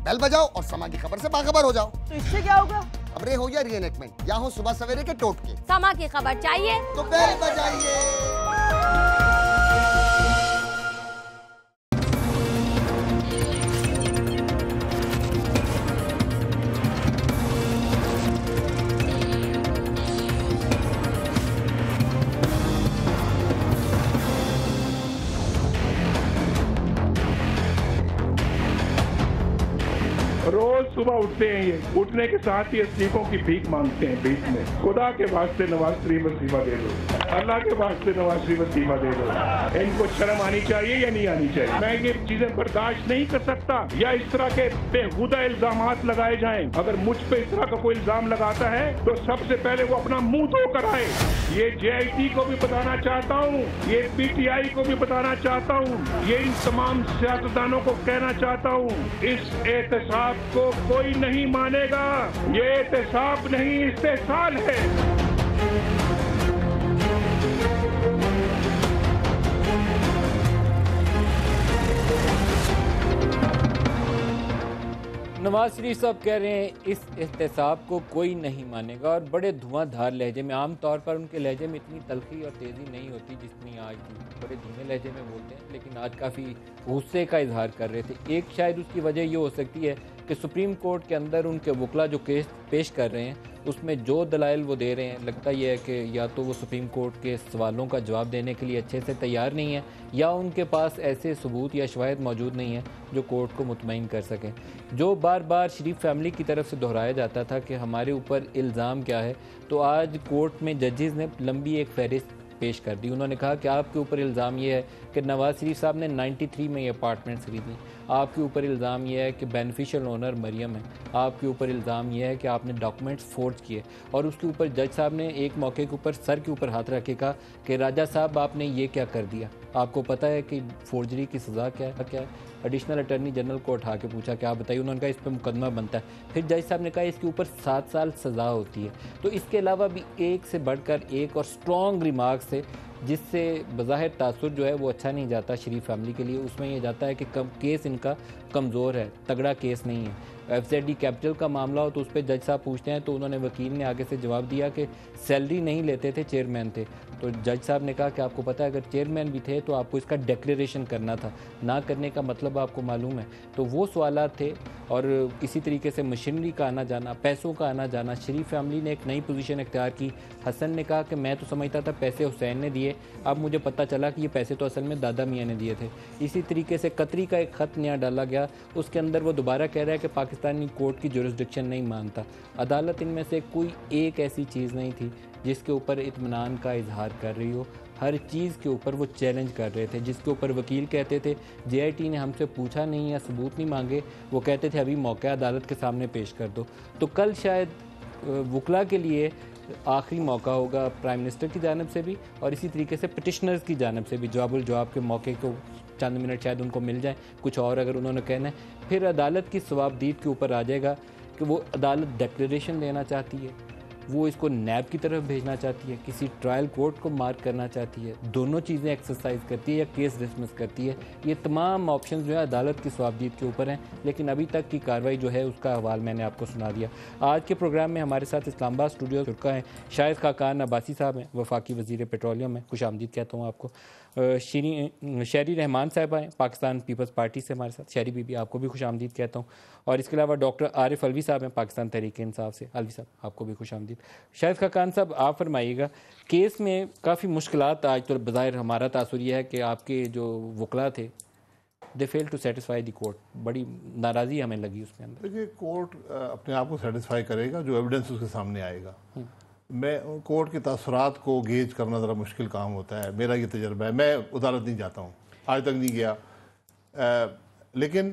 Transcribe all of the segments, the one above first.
بیل بجاؤ اور سما کی خبر سے باخبر ہو جاؤ۔ تو اس سے کیا ہوگا؟ خبریں ہو یا ری انیکٹمنٹ، یا ہو صبح سویرے کے ٹوٹکے، سما کی خبر چاہیے تو بیل بجائیے۔ روز صبح اٹھتے ہیں، یہ اٹھنے کے ساتھ ہی استعفوں کی بھیک مانگتے ہیں بیچ میں۔ خدا کے واسطے نواز شریف استعفیٰ دے دو، اللہ کے واسطے نواز شریف استعفیٰ دے دو۔ ان کو شرم آنی چاہیے یا نہیں آنی چاہیے؟ میں یہ چیزیں برداشت نہیں کر سکتا یا اس طرح کے بےہودہ الزامات لگائے جائیں۔ اگر مجھ پہ اس طرح کا کوئی الزام لگاتا ہے تو سب سے پہلے وہ اپنا منہ دھو کر آئے۔ یہ JIT کو بھی بتانا چاہتا ہوں، یہ PTI کو بھی بتانا چاہتا ہوں، یہ ان تمام سیاستدانوں کو کہنا چاہتا ہوں، اس احتساب کو کوئی نہیں مانے گا۔ یہ احتساب نہیں، استحصال ہے۔ نواز شریف صاحب کہہ رہے ہیں اس احتساب کو کوئی نہیں مانے گا، اور بڑے دھواں دھار لہجے میں، عام طور پر ان کے لہجے میں اتنی تلخی اور تیزی نہیں ہوتی جتنی آج تھی، بڑے دھیمے لہجے میں بولتے ہیں، لیکن آج کافی غصے کا اظہار کر رہے تھے۔ ایک شاید اس کی وجہ یہ ہو سکتی ہے کہ سپریم کورٹ کے اندر ان کے وکلا جو کیس پیش کر رہے ہیں اس میں جو دلائل وہ دے رہے ہیں، لگتا یہ ہے کہ یا تو وہ سپریم کورٹ کے سوالوں کا جواب دینے کے لیے اچھے سے تیار نہیں ہیں، یا ان کے پاس ایسے ثبوت یا شواہد موجود نہیں ہیں جو کورٹ کو مطمئن کر سکیں۔ جو بار بار شریف فیملی کی طرف سے دہرایا جاتا تھا کہ ہمارے اوپر الزام کیا ہے، تو آج کورٹ میں ججز نے لمبی ایک فہرست پیش کر دی۔ انہوں نے کہا کہ آپ کے اوپر الزام یہ ہے کہ نواز شریف صاحب نے 93 میں یہ اپارٹمنٹس خریدی، آپ کے اوپر الزام یہ ہے کہ بینیفیشل اونر مریم ہے، آپ کے اوپر الزام یہ ہے کہ آپ نے ڈاکومنٹس فورج کیے، اور اس کے اوپر جج صاحب نے ایک موقع کے اوپر سر کے اوپر ہاتھ رکھ کے کہا کہ راجہ صاحب آپ نے یہ کیا کر دیا، آپ کو پتہ ہے کہ فورجری کی سزا کیا ہے؟ ایڈیشنل اٹارنی جنرل کو اٹھا کے پوچھا کہ آپ بتائیے، انہوں نے کہا اس پہ مقدمہ بنتا ہے۔ پھر جج صاحب نے کہا اس کے اوپر 7 سال سزا ہوتی ہے۔ تو اس کے علاوہ بھی ایک سے بڑھ کر ایک اور سٹرونگ ریمارکس تھے جس سے بظاہر تاثر جو ہے وہ اچھا نہیں جاتا شریف فیملی کے لیے۔ اس میں یہ جاتا ہے کہ کیس ان کا کمزور ہے، تگڑا کیس نہیں ہے۔ FZD کیپٹل کا معاملہ ہو تو اس پہ جج صاحب پوچھتے ہیں تو انہوں نے وکیل نے آگے سے جواب دیا کہ سیلری نہیں لیتے تھے، چیئرمین تھے۔ تو جج صاحب نے کہا کہ آپ کو پتہ ہے اگر چیئرمین بھی تھے تو آپ کو اس کا ڈیکلیریشن کرنا تھا، نہ کرنے کا مطلب آپ کو معلوم ہے۔ تو وہ سوالات تھے، اور اسی طریقے سے مشینری کا آنا جانا، پیسوں کا آنا جانا۔ شریف فیملی نے ایک نئی پوزیشن اختیار کی۔ حسن نے کہا کہ میں تو سمجھتا تھا پیسے حسین نے دیے، اب مجھے پتہ چلا کہ یہ پیسے تو اصل میں دادا میاں نے دیے تھے۔ اسی طریقے سے قطری کا ایک خط نیا ڈالا گیا، اس کے اندر وہ دوبارہ کہہ رہا ہے کہ پاکستانی کورٹ کی جورسڈکشن نہیں مانتا۔ عدالت ان میں سے کوئی ایک ایسی چیز نہیں تھی جس کے اوپر اطمینان کا اظہار کر رہی ہو، ہر چیز کے اوپر وہ چیلنج کر رہے تھے۔ جس کے اوپر وکیل کہتے تھے JIT نے ہم سے پوچھا نہیں یا ثبوت نہیں مانگے، وہ کہتے تھے ابھی موقع عدالت کے سامنے پیش کر دو۔ تو کل شاید وکلا کے لیے آخری موقع ہوگا پرائم منسٹر کی جانب سے بھی، اور اسی طریقے سے پٹیشنرز کی جانب سے بھی جواب الجواب کے موقع کو چند منٹ شاید ان کو مل جائیں، کچھ اور اگر انہوں نے کہنا ہے۔ پھر عدالت کی ثوابدید کے اوپر آ جائے گا کہ وہ عدالت ڈیکلیریشن دینا چاہتی ہے، وہ اس کو نیب کی طرف بھیجنا چاہتی ہے، کسی ٹرائل کورٹ کو مارک کرنا چاہتی ہے، دونوں چیزیں ایکسرسائز کرتی ہے یا کیس ڈسمس کرتی ہے۔ یہ تمام آپشنز جو ہے عدالت کی ثوابدید کے اوپر ہیں، لیکن ابھی تک کی کارروائی جو ہے اس کا حوال میں نے آپ کو سنا دیا۔ آج کے پروگرام میں ہمارے ساتھ اسلام آباد اسٹوڈیو شرکا ہیں، شاہد خاقان عباسی صاحب ہیں، وفاقی وزیر پیٹرولیم ہیں، خوش آمدید کہتا ہوں آپ کو۔ شہری رحمان صاحبہ ہیں، پاکستان پیپلز پارٹی سے ہمارے ساتھ، شہری بی بی آپ کو بھی خوش آمدید کہتا ہوں، اور اس کے علاوہ ڈاکٹر عارف الوی صاحب ہیں پاکستان تحریک انصاف سے، الوی صاحب آپ کو بھی خوش آمدید۔ شاہد خاقان صاحب آپ فرمائیے گا، کیس میں کافی مشکلات، آج تو بظاہر ہمارا تاثر یہ ہے کہ آپ کے جو وکلا تھے دے فیل ٹو سیٹسفائی دی کورٹ، بڑی ناراضی ہمیں لگی اس کے اندر۔ دیکھیے کورٹ اپنے آپ کو سیٹسفائی کرے گا جو ایویڈنس اس کے سامنے آئے گا۔ میں کورٹ کے تاثرات کو گیج کرنا ذرا مشکل کام ہوتا ہے، میرا یہ تجربہ ہے، میں عدالت نہیں جاتا ہوں، آج تک نہیں گیا، لیکن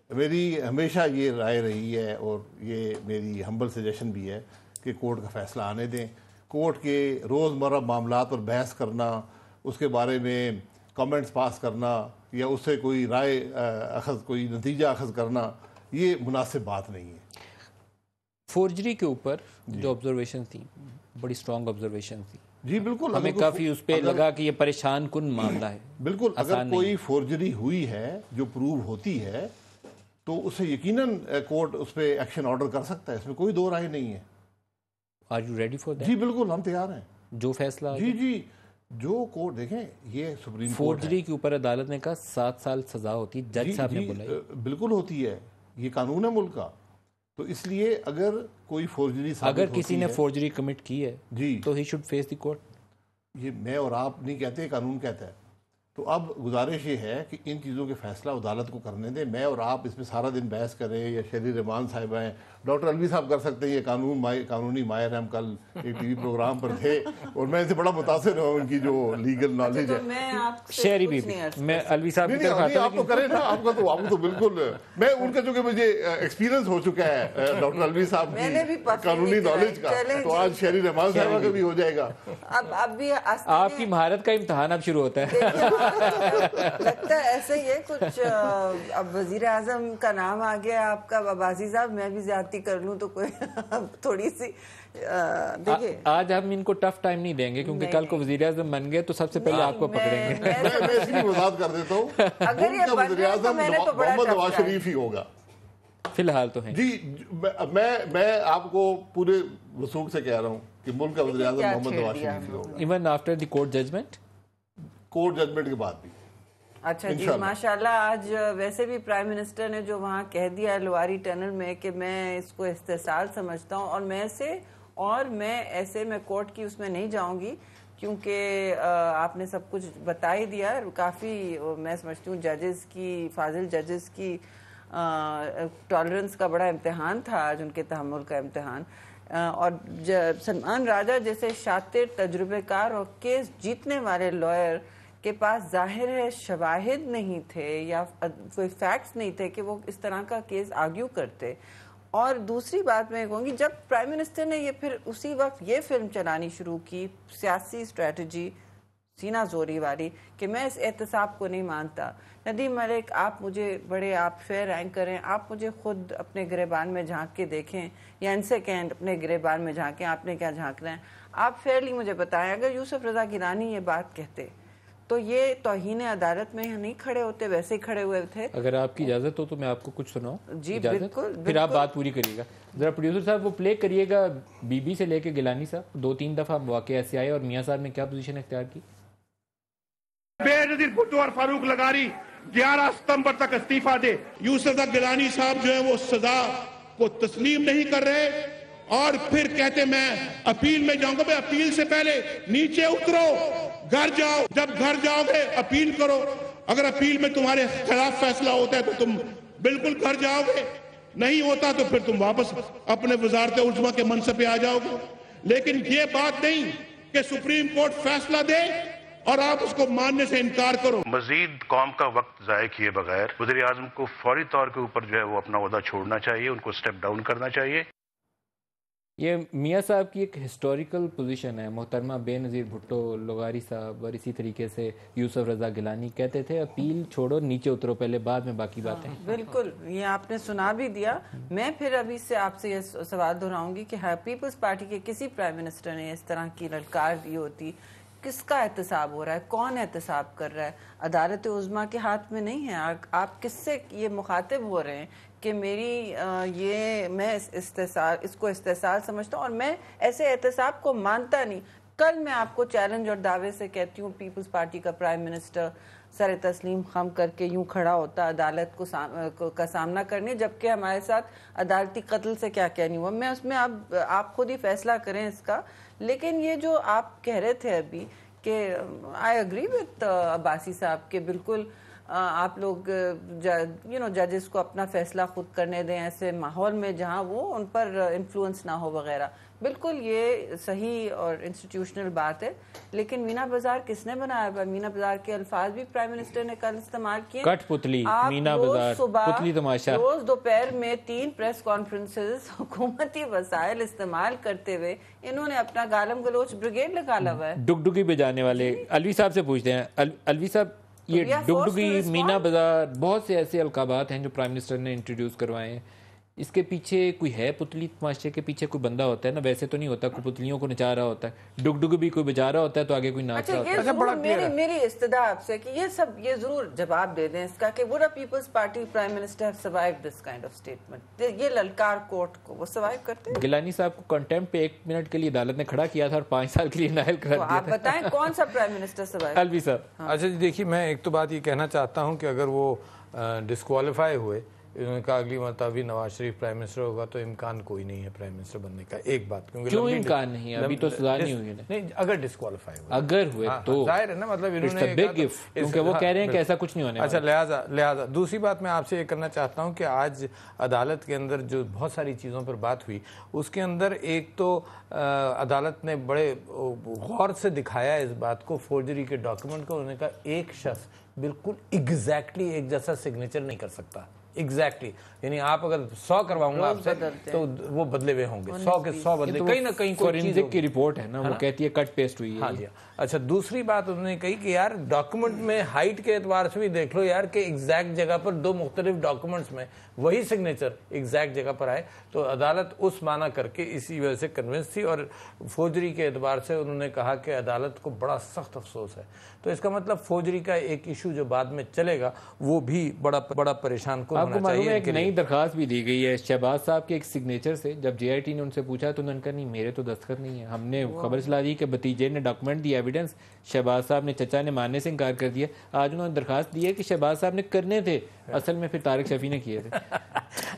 میری ہمیشہ یہ رائے رہی ہے اور یہ میری ہمبل سجیشن بھی ہے کہ کورٹ کا فیصلہ آنے دیں۔ کورٹ کے روزمرہ معاملات پر بحث کرنا، اس کے بارے میں کامنٹس پاس کرنا یا اس سے کوئی رائے اخذ، کوئی نتیجہ اخذ کرنا، یہ مناسب بات نہیں ہے۔ فورجری کے اوپر جو آبزرویشن تھی بڑی سٹرونگ آبزرویشن تھی جی بالکل، ہمیں کافی اس پہ لگا کہ یہ پریشان کن معاملہ ہے۔ بالکل، اگر کوئی فورجری ہوئی ہے جو پروو ہوتی ہے تو اسے یقیناً کورٹ اس پہ ایکشن آرڈر کر سکتا ہے، اس میں کوئی دو رائے نہیں ہے. Are you ready for that? جی بالکل، ہم تیار ہیں. جو فیصلہ جی جو کورٹ دیکھیں، یہ سپریم کورٹ فورجری کے اوپر عدالت نے کہا 7 سال سزا ہوتی، جج صاحب نے بولا بالکل ہوتی ہے، یہ قانون ہے ملک کا. تو اس لیے اگر کوئی فورجری اگر کسی نے فورجری کمٹ کی ہے جی تو he should face the court. یہ میں اور آپ نہیں کہتے، قانون کہتا ہے. تو اب گزارش یہ ہے کہ ان چیزوں کے فیصلہ عدالت کو کرنے دیں. میں اور آپ اس میں سارا دن بحث کریں، یا شہری رحمان صاحب ہیں، ڈاکٹر الوی صاحب کر سکتے ہیں، یہ قانونی ماہر ہیں. ہم کل ایک ٹی وی پروگرام پر تھے اور میں ان سے بڑا متاثر ہوں، ان کی جو لیگل نالج ہے. شہری بھی میں الوی صاحب کی طرف آپ تو کریں نا، آپ کو تو بالکل، میں ان کا چونکہ مجھے ایکسپیرینس ہو چکا ہے ڈاکٹر الوی صاحب کی قانونی نالج کا، تو آج شہری رحمان صاحب کا بھی ہو جائے گا. اب بھی آپ کی مہارت کا امتحان اب شروع ہوتا ہے. لگتا ہے ایسے ہی ہے کچھ. اب وزیر اعظم کا نام آ گیا آپ کا عباسی صاحب، میں بھی زیادتی کر لوں تو کوئی تھوڑی سی دیکھیں. آج ہم ان کو ٹف ٹائم نہیں دیں گے کیونکہ کل کو وزیر اعظم بن گئے تو سب سے پہلے آپ کو پکڑیں گے. میں اس کی وضاحت کر دیتا ہوں، اگر یہ وزیر اعظم محمد نواز شریف ہی ہوگا فی الحال تو ہیں. جی میں آپ کو پورے وثوق سے کہہ رہا ہوں کہ ملک کا وزیر اعظم محمد نواز شریف ہی ہوگا، even after the court judgment. Court judgment کے بعد بھی. اچھا جی ماشاءاللہ. آج ویسے بھی پرائم منسٹر نے جو وہاں کہہ دیا لواری ٹنل میں کہ میں اس کو استحصال سمجھتا ہوں، اور میں ایسے کورٹ کی اس میں نہیں جاؤں گی کیونکہ آپ نے سب کچھ بتا ہی دیا. کافی میں سمجھتی ہوں ججز کی، فاضل ججز کی ٹالرنس کا بڑا امتحان تھا آج، ان کے تحمل کا امتحان. اور سلمان راجہ جیسے شاطر، تجربے کار اور کیس جیتنے والے لائر کے پاس ظاہر ہے شواہد نہیں تھے یا کوئی فیکٹس نہیں تھے کہ وہ اس طرح کا کیس آرگیو کرتے. اور دوسری بات میں کہوں گی، جب پرائم منسٹر نے یہ پھر اسی وقت یہ فلم چلانی شروع کی، سیاسی اسٹریٹجی سینہ زوری والی، کہ میں اس احتساب کو نہیں مانتا. ندیم ملک، آپ مجھے آپ فیئر اینکر ہیں، آپ مجھے خود اپنے گریبان میں جھانک کے دیکھیں، یا ان سے کہیں اپنے گریبان میں جھانکیں، آپ نے کیا جھانکنا ہے. آپ فیئرلی مجھے بتائیں، اگر یوسف رضا گیلانی یہ بات کہتے تو یہ توہین عدالت میں نہیں کھڑے ہوتے، ویسے ہی کھڑے ہوئے تھے. اگر آپ کی اجازت ہو تو میں آپ کو کچھ سناؤں. جی بالکل، پھر آپ بات پوری کریے گا. ذرا پروڈیوسر صاحب وہ پلے کریے گا بی بی سے لے کے گیلانی صاحب 2-3 دفعہ مواقع ایسے آئے اور میاں صاحب نے کیا پوزیشن اختیار کی. بے نظیر بھٹو اور فاروق لغاری 11 ستمبر تک استعفیٰ دے. یوسف گیلانی صاحب جو ہے وہ سزا کو تسلیم نہیں کر رہے اور پھر کہتے میں اپیل میں جاؤں گا. بھائی اپیل سے پہلے نیچے اترو، گھر جاؤ، جب گھر جاؤ گے اپیل کرو. اگر اپیل میں تمہارے خلاف فیصلہ ہوتا ہے تو تم بالکل گھر جاؤ گے، نہیں ہوتا تو پھر تم واپس اپنے وزارت عظمیٰ کے منصب پہ آ جاؤ گے. لیکن یہ بات نہیں کہ سپریم کورٹ فیصلہ دے اور آپ اس کو ماننے سے انکار کرو. مزید قوم کا وقت ضائع کیے بغیر وزیر اعظم کو فوری طور کے اوپر جو ہے وہ اپنا عہدہ چھوڑنا چاہیے، ان کو سٹیپ ڈاؤن کرنا چاہیے. یہ میاں صاحب کی ایک ہسٹوریکل پوزیشن ہے. محترمہ بے نظیر بھٹو لغاری صاحب اور اسی طریقے سے یوسف رضا گیلانی کہتے تھے اپیل چھوڑو، نیچے اترو پہلے، بعد میں باقی باتیں. بالکل، یہ آپ نے سنا بھی دیا. میں پھر ابھی سے آپ سے یہ سوال دہراؤں گی کہ پیپلز پارٹی کے کسی پرائم منسٹر نے اس طرح کی للکار دی ہوتی، کس کا احتساب ہو رہا ہے، کون احتساب کر رہا ہے؟ عدالت عظمیٰ کے ہاتھ میں نہیں ہے. آپ کس سے یہ مخاطب ہو رہے ہیں کہ میں اس کو استحصال سمجھتا ہوں اور میں ایسے احتساب کو مانتا نہیں. کل میں آپ کو چیلنج اور دعوے سے کہتی ہوں پیپلز پارٹی کا پرائم منسٹر سر تسلیم خم کر کے یوں کھڑا ہوتا عدالت کا سامنا کرنے، جبکہ ہمارے ساتھ عدالتی قتل سے کیا نہیں ہوا. میں اس میں آپ خود ہی فیصلہ کریں اس کا. لیکن یہ جو آپ کہہ رہے تھے ابھی کہ آئی اگری وتھ عباسی صاحب کہ بالکل آپ لوگ ججز کو اپنا فیصلہ خود کرنے دیں ایسے ماحول میں جہاں وہ ان پر انفلوئنس نہ ہو وغیرہ، بالکل یہ صحیح اور انسٹیٹیوشنل بات ہے. لیکن مینا بازار کس نے بنایا؟ مینا بازار کے الفاظ بھی پرائم منسٹر نے کل استعمال کیے. کٹ پتلی، مینا بازار، پتلی تماشا. روز دوپہر میں 3 پریس کانفرنسز حکومتی وسائل استعمال کرتے ہوئے انہوں نے اپنا گالم گلوچ بریگیڈ لگالا ہوا ہے. ڈگڈگی بجانے والے. الوی صاحب سے پوچھتے ہیں. الوی صاحب، یہ ڈگڈگی، مینا بازار، بہت سے ایسے القابات ہیں جو پرائم منسٹر نے انٹروڈیوس کروائے ہیں. اس کے پیچھے کوئی ہے پتلی تماشے کے پیچھے کوئی بندہ ہوتا ہے نا, ویسے تو نہیں ہوتا, کوئی پتلیوں کو نچا رہا ہوتا ہے, ڈگ ڈگ بھی کوئی بجا رہا ہوتا ہے تو آگے کوئی ناچ رہا ہوتا ہے. اچھا میری استدعا آپ سے کہ یہ ضرور جواب دے دیں اس کا کہ would a People's Party Prime Minister have survived this kind of statement, یہ للکار کورٹ کو وہ سروائیو کرتے ہیں؟ گیلانی صاحب کو کنٹمپٹ پہ 1 منٹ کے لیے عدالت نے کھڑا کیا تھا اور 5 سال کے لیے نااہل کرا دیا تھا. آپ بتائیں کون سا پرائم منسٹر سروائیو؟ الوی صاحب. اچھا جی دیکھیے, میں ایک تو بات یہ کہنا چاہتا ہوں کہ اگر وہ ڈسکوالیفائی ہوئے, انہوں نے کہا اگلی مرتبہ بھی نواز شریف پرائم منسٹر ہوگا, تو امکان کوئی نہیں ہے پرائم منسٹر بننے کا. ایک بات کیوں امکان نہیں ہے؟ ابھی تو سزا نہیں ہوئی نہیں, اگر ڈسکوالیفائی ہوئے, اگر ہوئے تو ظاہر ہے نا, مطلب انہوں نے بگ گف, کیونکہ وہ کہہ رہے ہیں کہ ایسا کچھ نہیں ہونے والا. اچھا لہٰذا دوسری بات میں آپ سے یہ کرنا چاہتا ہوں کہ آج عدالت کے اندر جو بہت ساری چیزوں پر بات ہوئی, اس کے اندر ایک تو عدالت نے بڑے غور سے دکھایا اس بات کو, فورجری کے ڈاکیومنٹ کو. انہوں نے کہا ایک شخص بالکل ایگزیکٹلی ایک جیسا سگنیچر نہیں کر سکتا, ایگزیکٹلی, یعنی آپ اگر 100 کرواؤں گا آپ سے تو وہ بدلے ہوئے ہوں گے, 100 کے 100 بدلے, کہیں نہ کہیں فورینزک کی رپورٹ ہے نا, وہ کہتی ہے کٹ پیسٹ ہوئی ہے. ہاں جی. اچھا دوسری بات انہوں نے کہی کہ یار ڈاکومنٹ میں ہائٹ کے اعتبار سے بھی دیکھ لو یار کہ ایگزیکٹ جگہ پر 2 مختلف ڈاکومنٹس میں وہی سگنیچر ایگزیکٹ جگہ پر آئے. تو عدالت اس معنی کر کے اسی وجہ سے کنونس تھی, اور فوجری کے اعتبار سے انہوں نے کہا کہ عدالت کو بڑا سخت افسوس ہے. تو اس کا مطلب فوجری کا ایک ایشو جو بعد میں چلے گا وہ بھی بڑا پریشان کن ہونا چاہیے. آپ کو معلوم ہے ایک نئی درخواست بھی دی گئی ہے شہباز صاحب کے ایک سگنیچر سے. جب جے آئی ٹی نے ان سے پوچھا تو انہوں نے کہا نہیں میرے تو دستخط نہیں ہے, ہم نے خبر چلا دی کہ بھتیجے نے ڈاکومنٹ دی, ایویڈنس, شہباز صاحب نے چچا نے ماننے سے انکار کر دیا. آج انہوں نے درخواست دی ہے کہ شہباز صاحب نے کرنے تھے, اصل میں پھر طارق شفیع نے کیے تھے.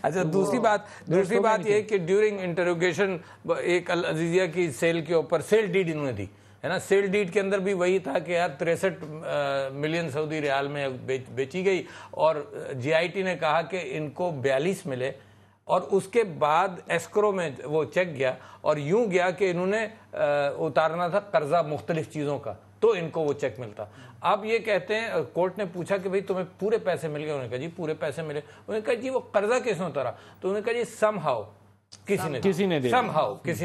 اچھا دوسری بات یہ کہ ڈیورنگ انٹروگیشن ایک العزیزیہ کی سیل کے اوپر سیل ڈیڈ انہوں نے دی ہے نا, سیل ڈیڈ کے اندر بھی وہی تھا کہ یار 63 ملین سعودی ریال میں بیچی گئی, اور جے آئی ٹی نے کہا کہ ان کو 42 ملے, اور اس کے بعد ایسکرو میں وہ چیک گیا اور یوں گیا کہ انہوں نے اتارنا تھا قرضہ مختلف چیزوں کا, تو ان کو وہ چیک ملتا. اب یہ کہتے ہیں, کورٹ نے پوچھا کہ بھئی تمہیں پورے پیسے مل گئے, انہوں نے کہا جی پورے پیسے ملے. انہوں نے کہا جی وہ قرضہ کس نے اتارا, تو انہوں نے کہا جی سم ہاؤ کسی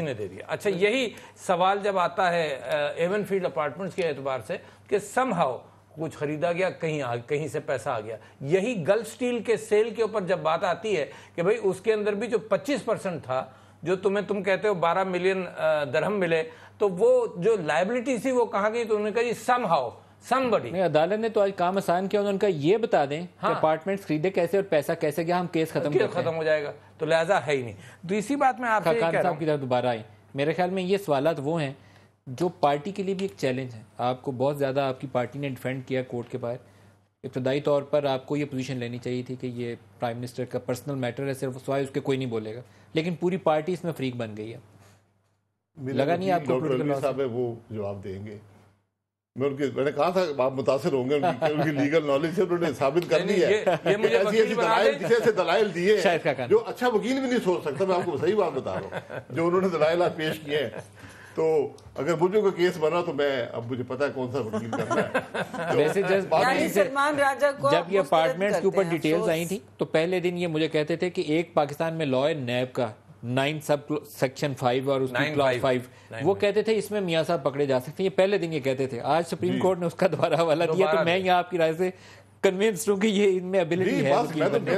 نے دے دیا. اچھا یہی سوال جب آتا ہے ایون فیلڈ اپارٹمنٹس کے اعتبار سے کہ سم ہاؤ کچھ خریدا گیا, کہیں سے پیسہ آ گیا. یہی گلف سٹیل کے سیل کے اوپر جب بات آتی ہے کہ بھئی اس کے اندر بھی جو 25% تھا, جو تم کہتے ہو 12 ملین درہم ملے, تو وہ جو لائبلٹی تھی وہ کہاں گئی, تو انہوں نے کہا جی سم ہاؤ somebody. عدالت نے تو آج کام آسان کیا, انہوں نے کہا یہ بتا دیں کہ اپارٹمنٹس خریدے کیسے اور پیسہ کیسے گیا, ہم کیس ختم ہو جائے گا. تو لہٰذا ہے ہی نہیں. دوسری بات میں آپ سے خاقان صاحب کی طرف دوبارہ آئیں. میرے خیال میں یہ سوالات وہ ہیں جو پارٹی کے لیے بھی ایک چیلنج ہے. آپ کو بہت زیادہ آپ کی پارٹی نے ڈیفینڈ کیا کورٹ کے باہر. ابتدائی طور پر آپ کو یہ پوزیشن لینی چاہیے تھی کہ یہ پرائم منسٹر کا پرسنل میٹر ہے, صرف سوائے اس کے کوئی نہیں بولے گا, لیکن پوری پارٹی اس میں فریق بن گئی ہے. لگا نہیں آپ کو ڈاکٹر صاحب وہ جواب دیں گے. میں نے کہا تھا آپ متاثر ہوں گے ان کی لیگل نالج سے, انہوں نے ثابت کر دی ہے ایسی دلائل دیے جو اچھا وکیل بھی نہیں سوچ سکتا. میں آپ کو صحیح بات بتا رہا ہوں, جو انہوں نے دلائل پیش کیے ہیں. تو اگر مجھے کوئی کیس بنا تو میں اب مجھے پتا ہے کون سا وکیل کرنا ہے. ویسے جب یہ اپارٹمنٹس کے اوپر ڈیٹیلز آئی تھی تو پہلے دن یہ مجھے کہتے تھے کہ ایک پاکستان میں لا ہے نیب کا 9 سب سیکشن 5 اور اس کی کلاس 5, وہ کہتے تھے اس میں میاں صاحب پکڑے جا سکتے ہیں. یہ پہلے دن یہ کہتے تھے. آج سپریم کورٹ نے اس کا دوبارہ حوالہ دیا, تو میں یہاں آپ کی رائے سے کنونسڈ ہوں کہ یہ ان میں ابیلٹی ہے.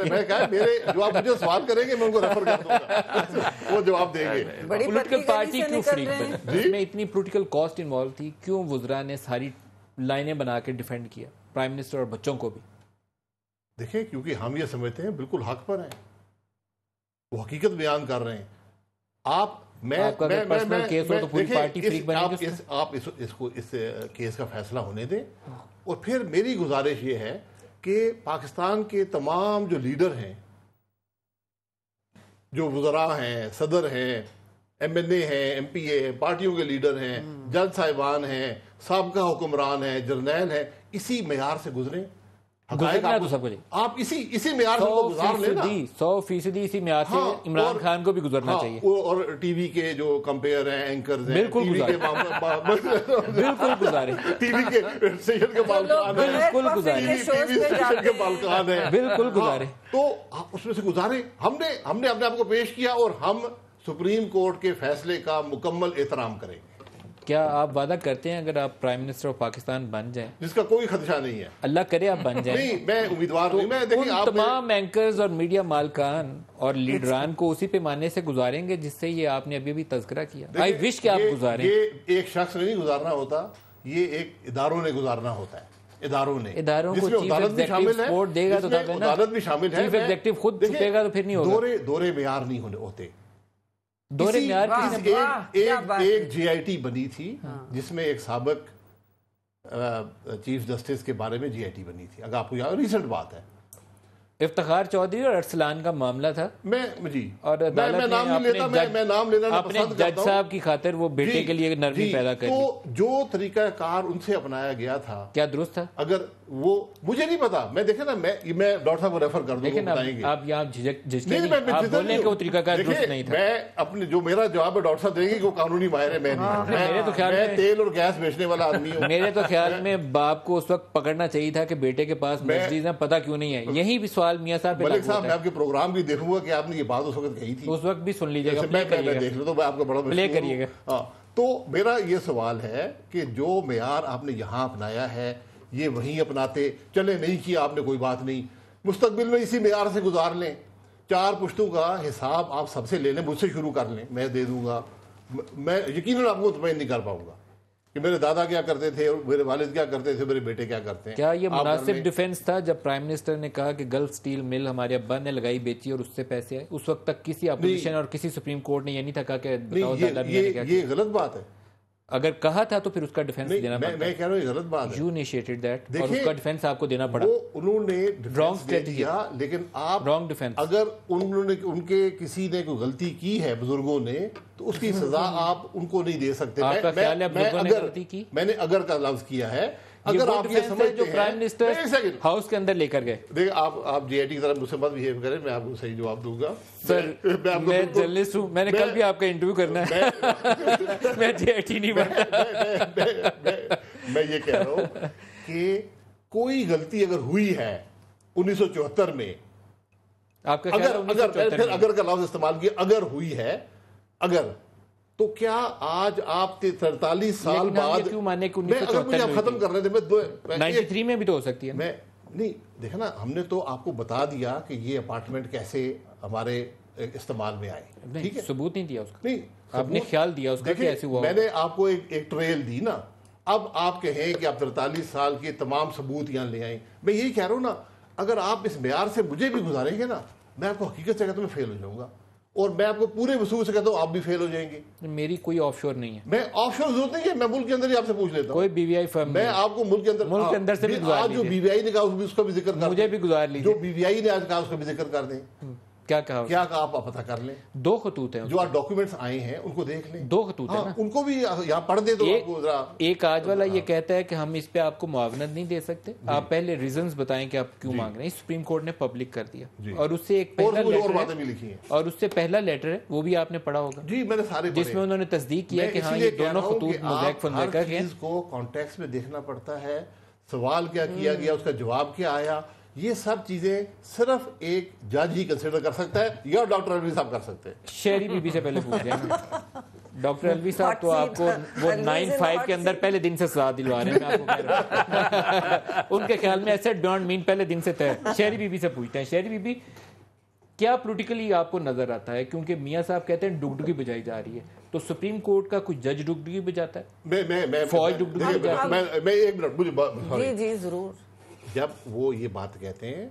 میں کہا میرے جو آپ مجھے سوال کریں گے میں ان کو ریفر کر دوں گا, وہ جواب دیں گے. پولیٹیکل پارٹی کیوں فریق بنے, اس میں اتنی پولیٹیکل کاسٹ انوالو تھی, کیوں وزراء نے ساری لائنیں بنا کے ڈیفینڈ کیا پرائم منسٹر اور بچوں کو بھی؟ دیکھیں کیونکہ ہم یہ سمجھتے ہیں بالکل حق پر ہیں, وہ حقیقت بیان کر رہے ہیں. آپ اس کیس کا فیصلہ ہونے دیں, اور پھر میری گزارش یہ ہے کہ پاکستان کے تمام جو لیڈر ہیں, جو وزراء ہیں, صدر ہیں, ایم این اے ہیں, ایم پی اے ہیں, پارٹیوں کے لیڈر ہیں, جج صاحبان ہیں, سابقہ حکمران ہیں, جرنیل ہیں, اسی معیار سے گزریں. آپ اسی معیار سے گزار لیں نا. 100% اسی معیار سے عمران خان کو بھی گزرنا چاہیے. اور ٹی وی کے جو کمپیئر ہیں, اینکرز ہیں, بالکل گزارے, بالکل گزارے, ٹی وی کے اسٹیشن کے بالکان ہیں, بالکل گزارے, ٹی وی اسٹیشن کے بالکان ہیں, بالکل گزارے. تو اس میں سے گزارے. ہم نے اپنے آپ کو پیش کیا, اور ہم سپریم کورٹ کے فیصلے کا مکمل احترام کریں گے. کیا آپ وعدہ کرتے ہیں اگر آپ پرائم منسٹر آف پاکستان بن جائیں؟ جس کا کوئی خدشہ نہیں ہے، اللہ کرے آپ بن جائیں، نہیں میں امیدوار نہیں، میں دیکھیں ان تمام اینکرز اور میڈیا مالکان اور لیڈران کو اسی پیمانے سے گزاریں گے جس سے یہ آپ نے ابھی بھی تذکرہ کیا؟ آئی وش کہ آپ گزاریں. یہ ایک شخص نے نہیں گزارنا ہوتا، یہ ایک اداروں نے گزارنا ہوتا ہے، اداروں کو چیف ایگزیکٹو سپورٹ دے گا تو عدالت بھی شامل ہے، چیف ایگزیکٹو خود چھپے گا تو پھر نہیں ہوگا. دورے معیار نہیں ہوتے. دورے معیار ایک جی آئی ٹی بنی تھی جس میں ایک سابق چیف جسٹس کے بارے میں جی آئی ٹی بنی تھی، اگر آپ کو یاد، ریسنٹ بات ہے، افتخار چودھری اور ارسلان کا معاملہ تھا. اور اپنے جج صاحب کی خاطر وہ بیٹے کے لیے نرمی پیدا کر دی. تو جو طریقہ کار ان سے اپنایا گیا تھا کیا درست تھا؟ اگر وہ مجھے نہیں پتا، میں دیکھیں نا، میں ڈاکٹر صاحب کو ریفر کر دوں گا، بتائیں گے. آپ یہاں آپ بولیں کہ وہ طریقہ کار درست نہیں تھا. میں اپنے جو میرا جواب ہے ڈاکٹر صاحب دیں گے کہ وہ قانونی ماہر ہے، میں تیل اور گیس بیچنے والا آدمی ہوں. میرے تو خیال میں باپ کو اس وقت پکڑنا چاہیے تھا کہ بیٹے کے پاس مسجد ہے، پتہ کیوں نہیں ہے. یہی بھی سوال میاں صاحب ملک صاحب، میں آپ کے پروگرام بھی دیکھوں گا کہ آپ نے یہ بات اس وقت کہی تھی، اس وقت بھی سن لیجیے گا، میں دیکھ لوں تو میں آپ کو بڑا پلے کریے گا. تو میرا یہ سوال ہے کہ جو معیار آپ نے یہاں اپنایا ہے یہ وہیں اپناتے چلے، نہیں کیا آپ نے کوئی بات نہیں، مستقبل میں اسی معیار سے گزار لیں. 4 پشتوں کا حساب آپ سب سے لے لیں، مجھ سے شروع کر لیں، میں دے دوں گا. میں یقیناً آپ کو مطمئن نہیں کر پاؤں گا کہ میرے دادا کیا کرتے تھے اور میرے والد کیا کرتے تھے، میرے بیٹے کیا کرتے ہیں. کیا یہ مناسب ڈیفنس تھا جب پرائم منسٹر نے کہا کہ گلف سٹیل مل ہمارے ابا نے لگائی بیچی اور اس سے پیسے آئے؟ اس وقت تک کسی اپوزیشن اور کسی سپریم کورٹ نے یہ نہیں تھا کہا کہ یہ غلط بات ہے. اگر کہا تھا تو پھر اس کا ڈیفنس دینا پڑتا ہے. میں کہہ رہا ہوں یہ غلط بات ہے. یو انیشیٹڈ دیٹ اور اس کا ڈیفنس آپ کو دینا پڑا. انہوں نے ڈیفنس دے دیا، لیکن آپ رانگ ڈیفنس. اگر انہوں نے ان کے کسی نے کوئی غلطی کی ہے بزرگوں نے تو اس کی سزا آپ ان کو نہیں دے سکتے. آپ کا خیال ہے بزرگوں نے غلطی کی؟ میں نے اگر کا لفظ کیا ہے. اگر آپ یہ سمجھتے ہیں جو پرائم منسٹر ہاؤس کے اندر لے کر گئے، دیکھیں آپ جی آئی ٹی کی طرف مجھ سے مت بہیو کریں، میں آپ کو صحیح جواب دوں گا. سر میں جرنلسٹ ہوں، میں نے کل بھی آپ کا انٹرویو کرنا ہے، میں جی آئی ٹی نہیں بنتا. میں یہ کہہ رہا ہوں کہ کوئی غلطی اگر ہوئی ہے 1974 میں، آپ کا اگر کا لفظ استعمال کیا، اگر ہوئی ہے، اگر، تو کیا آج آپ 43 سال بعد کیوں مانے کہ اگر مجھے آپ ختم کر رہے تھے، 93 میں بھی تو ہو سکتی ہے. میں نہیں، دیکھیں نا، ہم نے تو آپ کو بتا دیا کہ یہ اپارٹمنٹ کیسے ہمارے استعمال میں آئے، ٹھیک ہے، ثبوت نہیں دیا اس کا. نہیں، آپ نے خیال دیا اس کا کہ ایسے ہوا. میں نے آپ کو ایک ٹریل دی نا. اب آپ کہیں کہ آپ 43 سال کے تمام ثبوت یہاں لے آئیں. میں یہی کہہ رہا ہوں نا، اگر آپ اس معیار سے مجھے بھی گزاریں گے نا، میں آپ کو حقیقت سے کہتا ہوں میں فیل ہو جاؤں گا، اور میں آپ کو پورے وصول سے کہتا ہوں آپ بھی فیل ہو جائیں گے. میری کوئی آف شور نہیں ہے. میں آف شور ضرورت نہیں ہے، میں ملک کے اندر ہی آپ سے پوچھ لیتا ہوں. کوئی بی وی آئی فرم میں آپ کو ملک کے اندر سے بھی گزار جو بی وی آئی نے کہا اس کا بھی ذکر کر دیں. مجھے بھی گزار لیجیے. جو بی وی آئی نے آج کہا اس کا بھی ذکر کر دیں. کیا کہا آپ پتہ کر لیں. 2 خطوط ہیں جو ڈاکیومنٹس آئے ہیں ان کو دیکھ لیں. 2 خطوط ہیں نا، ان کو بھی یہاں پڑھ دیں. تو ایک آج والا یہ کہتا ہے کہ ہم اس پہ آپ کو معاونت نہیں دے سکتے، آپ پہلے ریزنز بتائیں کہ آپ کیوں مانگ رہے ہیں. سپریم کورٹ نے پبلک کر دیا، اور اس سے ایک پہلا لیٹر ہے، اور اس سے پہلا لیٹر ہے، وہ بھی آپ نے پڑھا ہوگا. جی میں نے سارے، جس میں انہوں نے تصدیق کیا کہ ہاں یہ دونوں خطوط موزیک فنڈیکا کے. ہر چیز کو کانٹیکسٹ میں دیکھنا پڑتا ہے. سوال کیا کیا گیا، اس کا جواب کیا آیا، یہ سب چیزیں صرف ایک جج ہی کنسیڈر کر سکتا ہے، یا ڈاکٹر الوی صاحب کر سکتے ہیں. شہری بی بی سے پہلے پوچھ جائیں. ڈاکٹر الوی صاحب تو آپ کو وہ 9-5 کے اندر پہلے دن سے سزا دلوا رہے ہیں. میں آپ کو کہہ رہا ہوں ان کے خیال میں ایسے ڈونٹ مین پہلے دن سے طے. شہری بی بی سے پوچھتے ہیں. شہری بی بی کیا پولیٹیکلی آپ کو نظر آتا ہے، کیونکہ میاں صاحب کہتے ہیں ڈگڈگی بجائی جا رہی ہے، تو سپریم کورٹ کا کچھ جج ڈگڈگی بجاتا ہے، فوج ڈگڈگی بجاتا ہے؟ میں ایک منٹ، مجھے جی ضرور. جب وہ یہ بات کہتے ہیں،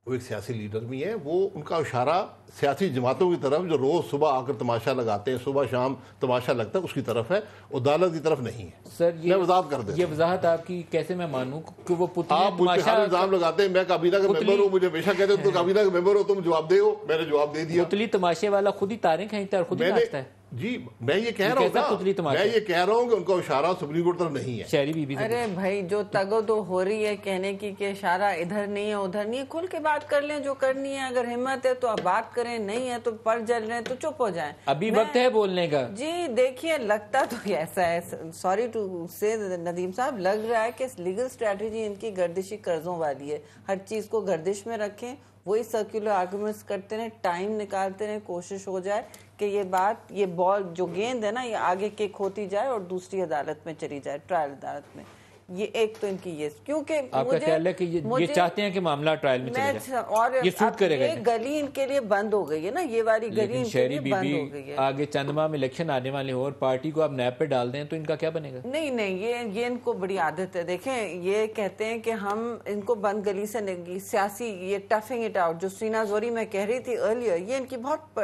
وہ ایک سیاسی لیڈر بھی ہیں، وہ ان کا اشارہ سیاسی جماعتوں کی طرف جو روز صبح آ کر تماشا لگاتے ہیں، صبح شام تماشا لگتا ہے، اس کی طرف ہے، عدالت کی طرف نہیں ہے. سر میں وضاحت کر دیں. یہ وضاحت آپ کی کیسے میں مانوں کہ وہ آپ مجھ پہ الزام لگاتے ہیں میں کابینہ کا ممبر ہوں، مجھے ہمیشہ کہتے ہیں تو کابینہ کا ممبر ہو تم جواب دے ہو، میں نے جواب دے دیا. پتلی تماشے والا خود ہی تاریں کھینچتا ہے اور خود ہی ناچتا ہے. جی میں یہ کہہ رہا ہوں، میں یہ کہہ رہا ہوں کہ ان کا اشارہ سپریم کورٹ طرف نہیں ہے. شہری بی بی سے ارے بھائی جو تگو تو ہو رہی ہے کہنے کی کہ اشارہ ادھر نہیں ہے ادھر نہیں ہے، کھل کے بات کر لیں جو کرنی ہے. اگر ہمت ہے تو آپ بات کریں، نہیں ہے تو پر جل رہے ہیں تو چپ ہو جائیں. ابھی وقت ہے بولنے کا. جی دیکھیے لگتا تو ایسا ہے، سوری ٹو سے ندیم صاحب، لگ رہا ہے کہ لیگل اسٹریٹجی ان کی گردشی قرضوں والی ہے. ہر چیز کو گردش میں رکھیں، وہی سرکولر آرگومنٹس کرتے رہیں, ٹائم نکالتے رہیں, کوشش ہو جائے کہ یہ بات, یہ بال جو گیند ہے نا, یہ آگے کک ہوتی جائے اور دوسری عدالت میں چلی جائے, ٹرائل عدالت میں. یہ ایک تو ان کی یہ, کیونکہ آپ کا خیال ہے کہ یہ چاہتے ہیں کہ معاملہ ٹرائل میں چلے جائے, اور یہ سوٹ کرے گا. یہ گلی ان کے لیے بند ہو گئی ہے نا, یہ والی گلی ان کے لیے بند ہو گئی ہے. آگے چند ماہ میں الیکشن آنے والے ہو اور پارٹی کو آپ نیب پہ ڈال دیں تو ان کا کیا بنے گا؟ نہیں, یہ ان کو بڑی عادت ہے. دیکھیں, یہ کہتے ہیں کہ ہم ان کو بند گلی سے سیاسی یہ ٹفنگ اٹ آؤٹ, جو سینا زوری میں کہہ رہی تھی ارلیئر, یہ ان کی بہت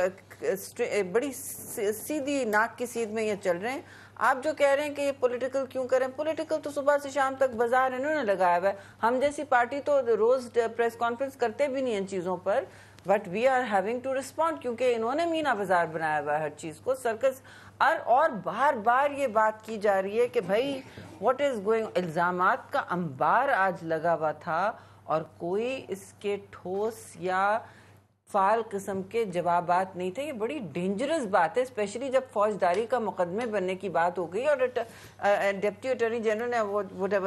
بڑی سیدھی ناک کی سیدھ میں یہ چل رہے ہیں. آپ جو کہہ رہے ہیں کہ یہ پولیٹیکل کیوں کریں, پولیٹیکل تو صبح سے شام تک بازار انہوں نے لگایا ہوا ہے. ہم جیسی پارٹی تو روز پریس کانفرنس کرتے بھی نہیں ان چیزوں پر, but we are having to respond, کیونکہ انہوں نے مینا بازار بنایا ہوا ہے ہر چیز کو, سرکس. اور بار بار یہ بات کی جا رہی ہے کہ بھائی واٹ از گوئنگ, الزامات کا انبار آج لگا ہوا تھا اور کوئی اس کے ٹھوس یا فعال قسم کے جوابات نہیں تھے. یہ بڑی ڈینجرس بات ہے, اسپیشلی جب فوجداری کا مقدمے بننے کی بات ہو گئی اور ڈپٹی اٹارنی جنرل نے وہ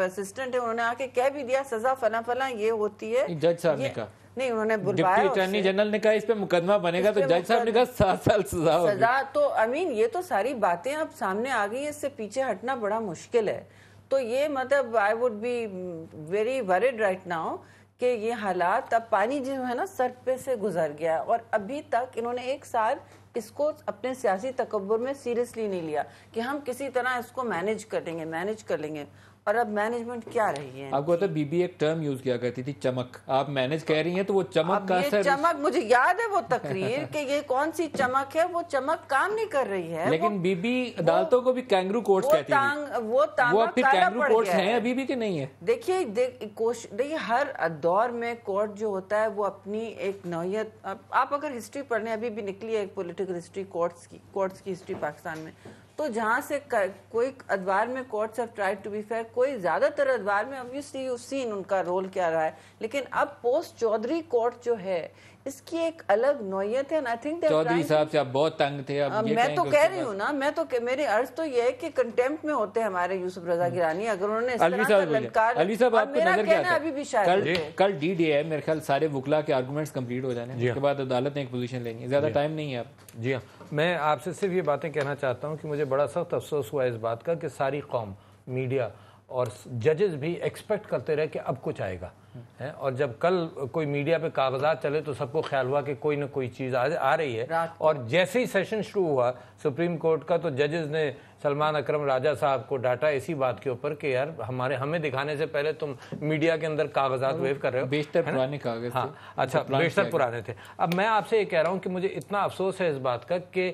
اسسٹنٹ ہے, انہوں نے آ کے کہہ بھی دیا سزا فلاں فلاں یہ ہوتی ہے. جج صاحب نے کہا نہیں, انہوں نے بلوایا, ڈپٹی اٹارنی جنرل نے کہا اس پہ مقدمہ بنے گا, تو جج صاحب نے کہا 7 سال سزا ہوگی. سزا تو یہ تو ساری باتیں اب سامنے آ گئی ہیں, اس سے پیچھے ہٹنا بڑا مشکل ہے. تو یہ مطلب I would be very worried right now کہ یہ حالات, اب پانی جو ہے نا سر پہ سے گزر گیا, اور ابھی تک انہوں نے 1 سال اس کو اپنے سیاسی تکبر میں سیریسلی نہیں لیا کہ ہم کسی طرح اس کو مینج کر لیں گے. اور اب مینجمنٹ کیا رہی ہے آپ کو بی بی ایک ٹرم یوز کیا کرتی تھی, چمک. آپ مینج کہہ رہی ہیں تو وہ چمک کا اثر, چمک مجھے یاد ہے وہ تقریر کہ یہ کون سی چمک ہے, وہ چمک کام نہیں کر رہی ہے. لیکن بی بی عدالتوں کو بھی کینگرو کورٹس کہتی ہیں, وہ پھر کینگرو کورٹس ہیں ابھی بھی کہ نہیں ہے؟ دیکھیے ہر دور میں کورٹ جو ہوتا ہے وہ اپنی ایک نوعیت, آپ اگر ہسٹری پڑھ لیں, ابھی بھی نکلی ہے ایک پولیٹیکل ہسٹری کورٹس کی ہسٹری پاکستان میں, تو جہاں سے کوئی ادوار میں courts have tried to be fair, کوئی زیادہ تر ادوار میں obviously you've seen ان کا رول کیا رہا ہے. لیکن اب پوسٹ چودھری کورٹ جو ہے اس کی ایک الگ نوعیت ہے. I think چودھری صاحب سے آپ بہت تنگ تھے. میں تو کہہ رہی ہوں نا, میری عرض تو یہ ہے کہ کنٹیمپٹ میں ہوتے ہمارے یوسف رضا گیلانی, اگر انہوں نے اس طرح کا للکار. علوی صاحب آپ کو نظر کیا ابھی بھی شاید کل ڈی ڈے ہے, میرے خیال سارے وکلا کے آرگومنٹس کمپلیٹ ہو جانے, اس کے بعد عدالت نے ایک پوزیشن لینی ہے, زیادہ ٹائم نہیں ہے اب. جی ہاں, میں آپ سے صرف یہ باتیں کہنا چاہتا ہوں کہ مجھے بڑا سخت افسوس ہوا اس بات کا کہ ساری قوم, میڈیا اور ججز بھی ایکسپیکٹ کرتے رہے کہ اب کچھ آئے گا, اور جب کل کوئی میڈیا پہ کاغذات چلے تو سب کو خیال ہوا کہ کوئی نہ کوئی چیز آ رہی ہے. اور جیسے ہی سیشن شروع ہوا سپریم کورٹ کا, تو ججز نے سلمان اکرم راجہ صاحب کو ڈاٹا اسی بات کے اوپر کہ یار ہمیں دکھانے سے پہلے تم میڈیا کے اندر کاغذات ویو کر رہے ہو. بیشتر پرانے کاغذ. ہاں اچھا, بیشتر پرانے تھے. اب میں آپ سے یہ کہہ رہا ہوں کہ مجھے اتنا افسوس ہے اس بات کا کہ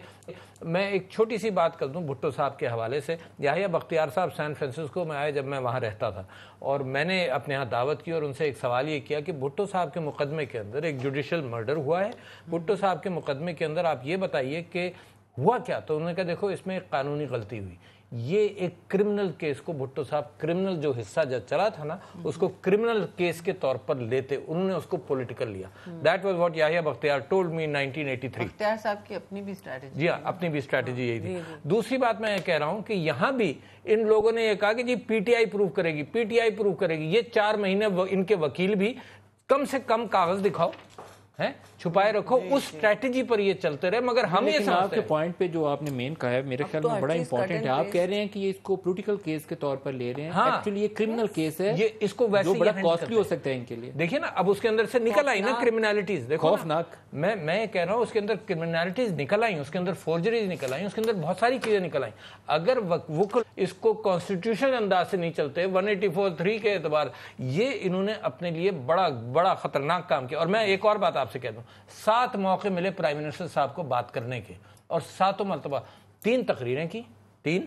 میں ایک چھوٹی سی بات کر دوں بھٹو صاحب کے حوالے سے. یحییٰ بختیار صاحب سین فرانسسکو میں آئے جب میں وہاں رہتا تھا, اور میں نے اپنے یہاں دعوت کی اور ان سے ایک سوال یہ کیا کہ بھٹو صاحب کے مقدمے کے اندر ایک جوڈیشل مرڈر ہوا ہے, بھٹو صاحب کے مقدمے کے اندر آپ یہ بتائیے کہ ہوا کیا. تو انہوں نے کہا دیکھو اس میں ایک قانونی غلطی ہوئی, یہ ایک کرمنل کیس کو بھٹو صاحب کرمنل جو حصہ جب چلا تھا نا اس کو کرمنل کیس کے طور پر لیتے, انہوں نے اس کو پولیٹیکل لیا. That was what Yahya Bakhtiar told me 1983. Bakhtiar صاحب کی اپنی بھی اسٹریٹجی. جی ہاں, اپنی بھی اسٹریٹجی یہی تھی. دوسری بات میں یہ کہہ رہا ہوں کہ یہاں بھی ان لوگوں نے یہ کہا کہ جی پی ٹی آئی پروف کرے گی, پی ٹی آئی پروف کرے گی. یہ 4 مہینے ان کے وکیل بھی کم سے کم کاغذ دکھاؤ, چھپائے رکھو, اس اسٹریٹجی پر یہ چلتے رہے. مگر ہم یہ سمجھتے ہیں آپ کے پوائنٹ پہ جو آپ نے مین کہا ہے میرے خیال میں بڑا امپورٹنٹ ہے. آپ کہہ رہے ہیں کہ یہ اس کو پولیٹیکل کیس کے طور پر لے رہے ہیں, ایکچولی یہ کرمنل کیس ہے, یہ اس کو ویسے جو بڑا کاسٹلی ہو سکتا ہے ان کے لیے. دیکھیے نا اب اس کے اندر سے نکل آئی نا کرمنالٹیز, دیکھو خوفناک. میں کہہ رہا ہوں اس کے اندر کرمنالٹیز نکل آئی, اس کے اندر فورجریز نکل آئی, اس کے اندر بہت ساری چیزیں نکل آئیں. اگر وکل اس کو کانسٹیٹیوشنل انداز سے نہیں چلتے 184(3) کے اعتبار, یہ انہوں نے اپنے لیے بڑا خطرناک کام کیا. اور میں ایک اور بات آپ سے کہہ دوں, 7 موقع ملے پرائم منسٹر صاحب کو بات کرنے کے, اور 7 مرتبہ 3 تقریریں کی, 3.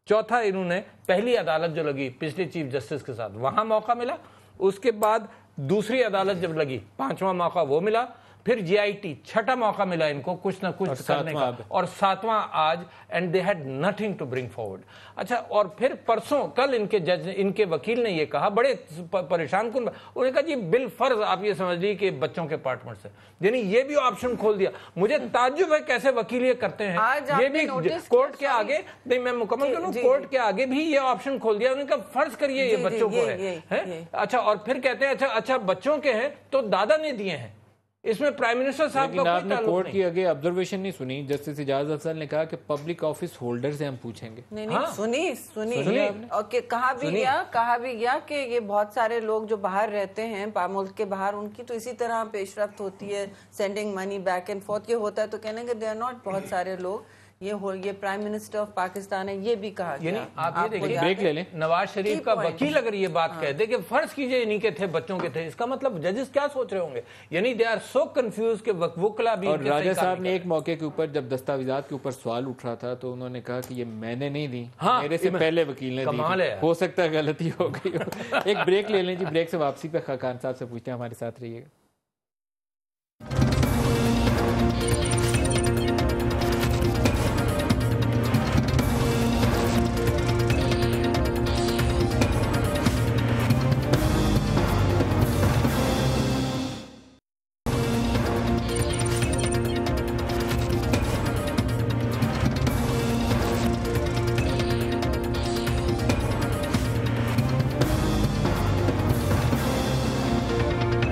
چوتھا انہوں نے پہلی عدالت جو لگی پچھلے چیف جسٹس کے ساتھ وہاں موقع ملا, اس کے بعد دوسری عدالت جب لگی 5واں موقع وہ ملا, پھر جی آئی ٹی 6ٹھا موقع ملا ان کو کچھ نہ کچھ کرنے کا, اور 7واں آج, and they had nothing to bring forward. اچھا, اور پھر پرسوں کل ان کے جج ان کے وکیل نے یہ کہا, بڑے پریشان کن, انہوں نے کہا جی بالفرض آپ یہ سمجھ لیجیے کہ بچوں کے اپارٹمنٹ سے, یعنی یہ بھی آپشن کھول دیا. مجھے تعجب ہے کیسے وکیل یہ کرتے ہیں. یہ بھی کورٹ کے آگے, نہیں میں مکمل کروں, کورٹ کے آگے بھی یہ آپشن کھول دیا. انہوں نے کہا فرض کریے یہ بچوں کو ہے. اچھا, اور پھر کہتے ہیں اچھا بچوں کے ہیں تو دادا نے دیے ہیں. اس میں پرائم منسٹر صاحب کا لیکن آپ کوئی نے تعلق کورٹ نہیں. کی آگے آبزرویشن نہیں سنی. جسٹس اجاز افضل نے کہا کہ پبلک آفس ہولڈر سے ہم پوچھیں گے. نہیں سنی اور کہا بھی گیا کہ یہ بہت سارے لوگ جو باہر رہتے ہیں ملک کے باہر, ان کی تو اسی طرح پیش رفت ہوتی ہے, sending money back and forth. یہ ہوتا ہے تو کہنے کہ دے آر ناٹ بہت سارے لوگ, یہ پرائم منسٹر آف پاکستان ہے, یہ بھی کہا گیا. یعنی آپ یہ دیکھیں, بریک لے لیں. نواز شریف کا وکیل اگر یہ بات کہہ دے کہ فرض کیجئے انہی کے تھے, بچوں کے تھے, اس کا مطلب ججز کیا سوچ رہے ہوں گے؟ یعنی دے آر سو کنفیوز کہ وکلا بھی. اور راجہ صاحب نے ایک موقع کے اوپر جب دستاویزات کے اوپر سوال اٹھ رہا تھا تو انہوں نے کہا کہ یہ میں نے نہیں دی, میرے سے پہلے وکیل نے دی, ہو سکتا ہے غلطی ہو گئی ہو. ایک بریک لے لیں جی. بریک سے واپسی پہ خاقان صاحب سے پوچھتے ہیں, ہمارے ساتھ رہیے گا.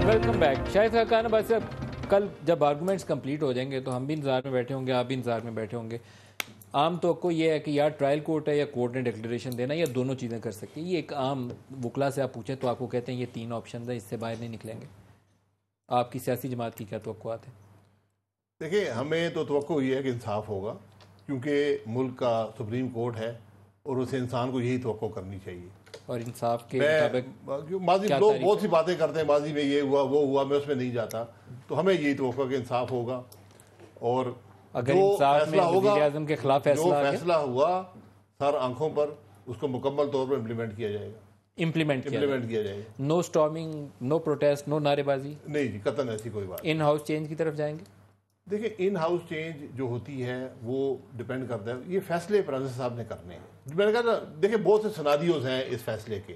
Welcome back. شاہد خاقان عباسی صاحب, کل جب آرگومنٹس کمپلیٹ ہو جائیں گے تو ہم بھی انتظار میں بیٹھے ہوں گے, آپ بھی انتظار میں بیٹھے ہوں گے. عام توقع یہ ہے کہ یا ٹرائل کورٹ ہے یا کورٹ نے ڈکلیریشن دینا, یا دونوں چیزیں کر سکتی ہے. یہ ایک عام وکلا سے آپ پوچھیں تو آپ کو کہتے ہیں یہ تین آپشنز ہیں, اس سے باہر نہیں نکلیں گے. آپ کی سیاسی جماعت کی کیا توقعات ہیں؟ دیکھیں, ہمیں تو توقع یہ ہے کہ انصاف ہوگا, کیونکہ ملک کا سپریم کورٹ ہے اور اسے انسان کو یہی توقع کرنی چاہیے. اور انصاف کے مطابق ماضی لوگ بہت سی باتیں کرتے ہیں, ماضی میں یہ ہوا وہ ہوا, میں اس میں نہیں جاتا. تو ہمیں یہی توقع کہ انصاف ہوگا, اور اگر انصاف میں وزیر اعظم کے خلاف فیصلہ ہوا سر آنکھوں پر, اس کو مکمل طور پر امپلیمنٹ کیا جائے گا. امپلیمنٹ کیا جائے گا. نو سٹارمنگ, نو پروٹیسٹ, نو نعرے بازی. نہیں جی, قطعاً ایسی کوئی بات. ان ہاؤس چینج کی طرف جائیں گے. دیکھیں, ان ہاؤس چینج جو ہوتی ہے وہ ڈپینڈ کرتا ہے, یہ فیصلے پرائم صاحب نے کرنے ہیں. میں نے کہا دیکھیں بہت سے سنادیوز ہیں اس فیصلے کے,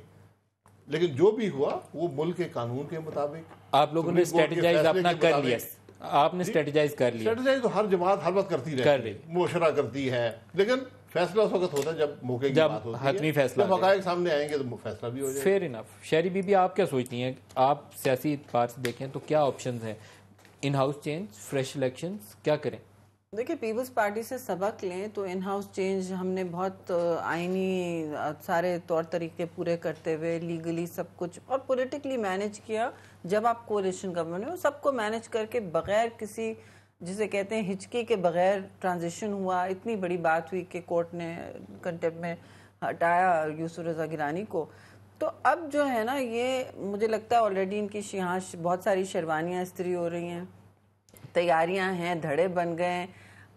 لیکن جو بھی ہوا وہ ملک کے قانون کے مطابق. آپ لوگوں نے اسٹریٹجائز اپنا کر لیا, آپ نے اسٹریٹجائز کر لیا. اسٹریٹجائز تو ہر جماعت ہر وقت کرتی رہتی, مشورہ کرتی ہے, لیکن فیصلہ اس وقت ہوتا ہے جب موقع کی بات ہوتی ہے, حتمی فیصلہ, جب حقائق سامنے آئیں گے تو فیصلہ بھی ہو جائے گا. Fair enough. شہری بی بی, آپ کیا سوچتی ہیں؟ آپ سیاسی اعتبار سے دیکھیں تو کیا آپشنز ہیں؟ In house change, fresh elections, کیا کریں؟ دیکھیں, پیپلز پارٹی سے سبق لیں تو ان ہاؤس چینج ہم نے بہت آئینی سارے طور طریقے پورے کرتے ہوئے لیگلی سب کچھ اور پولیٹیکلی مینیج کیا. جب آپ کولیشن گورنمنٹ میں سب کو مینیج کر کے بغیر کسی جسے کہتے ہیں ہچکی کے بغیر ٹرانزیشن ہوا. اتنی بڑی بات ہوئی کہ کورٹ نے کنٹیمپٹ میں ہٹایا یوسف رضا گیلانی کو. تو اب جو ہے نا, یہ مجھے لگتا ہے آلریڈی ان کی بہت ساری شیروانیاں استری ہو رہی ہیں, تیاریاں ہیں, دھڑے بن گئے.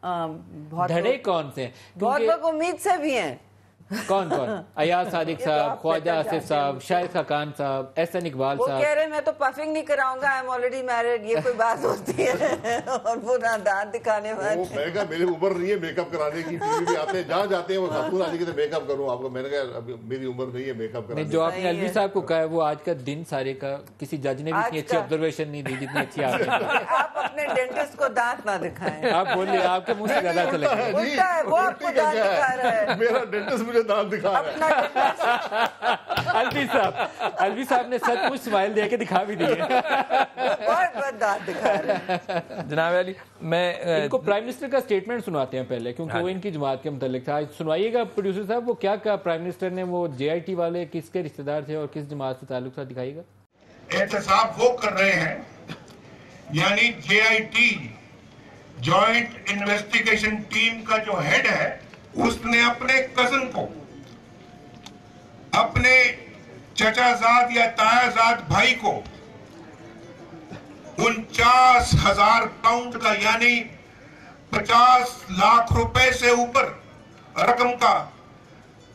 بہت دھڑے کون سے ہیں؟ بہت لوگ امید سے بھی ہیں. کون ایاز صادق صاحب, خواجہ آصف صاحب, شاہد خاقان صاحب, احسن اقبال صاحب. وہ کہہ رہے ہیں میں تو پفنگ نہیں کراؤں گا, آئی ایم آلریڈی میرڈ. یہ کوئی بات ہوتی ہے؟ اور وہ دانت دکھانے والے. میں کہا میری عمر نہیں ہے میک اپ کرانے کی. بھی آتے ہیں جہاں جاتے ہیں وہ خاتون آنے کی میک اپ کروں آپ کو. میں نے کہا میری عمر نہیں ہے میک اپ کرانے. جو آپ نے الوی صاحب کو کہا ہے وہ آج کا دن سارے کا کسی جج نے بھی اتنی اچھی آبزرویشن نہیں دی جتنی اچھی آپ نے. آپ اپنے ڈینٹسٹ کو دانت نہ دکھائیں. آپ بولیے, آپ کے منہ سے زیادہ چلے گا. وہ آپ کو دانت دکھا رہا ہے. میرا ڈینٹسٹ مجھے دانت دکھا رہا ہے. الوی صاحب نے سچ مچ اسمائل دے کے دکھا بھی دی ہے. بہت دانت دکھا رہے ہیں. جناب علی, میں ان کو پرائم منسٹر کا اسٹیٹمنٹ سناتے ہیں پہلے, کیونکہ وہ ان کی جماعت کے متعلق تھا. سنوائیے گا پروڈیوسر صاحب, وہ کیا کہا پرائم منسٹر نے, وہ جے آئی ٹی والے کس کے رشتہ دار تھے اور کس جماعت سے تعلق تھا, دکھائیے گا. احتساب وہ کر رہے ہیں, یعنی J I T joint investigation team کا جو ہیڈ ہے اس نے اپنے کزن کو, اپنے چچا زاد یا تایا زاد بھائی کو 49,000 پاؤنڈ کا یعنی 50 لاکھ روپے سے اوپر رقم کا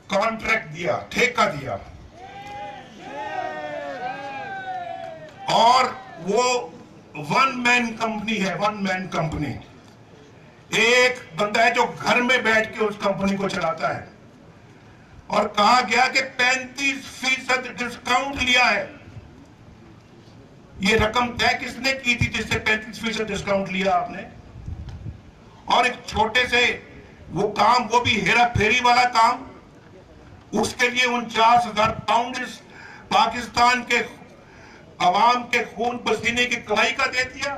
کانٹریکٹ دیا, ٹھیکہ دیا. اور وہ ون مین کمپنی ہے, ون مین کمپنی. ایک بندہ ہے جو گھر میں بیٹھ کے اس کمپنی کو چلاتا ہے. اور کہا گیا کہ 35% ڈسکاؤنٹ لیا ہے. یہ رقم طے کس نے کی تھی جس سے 35% ڈسکاؤنٹ لیا آپ نے؟ اور ایک چھوٹے سے وہ کام, وہ بھی ہیرا پھیری والا کام, اس کے لیے 49,000 پاؤنڈ پاکستان کے عوام کے خون پسینے کی کمائی کا دے دیا.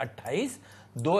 28, 2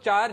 3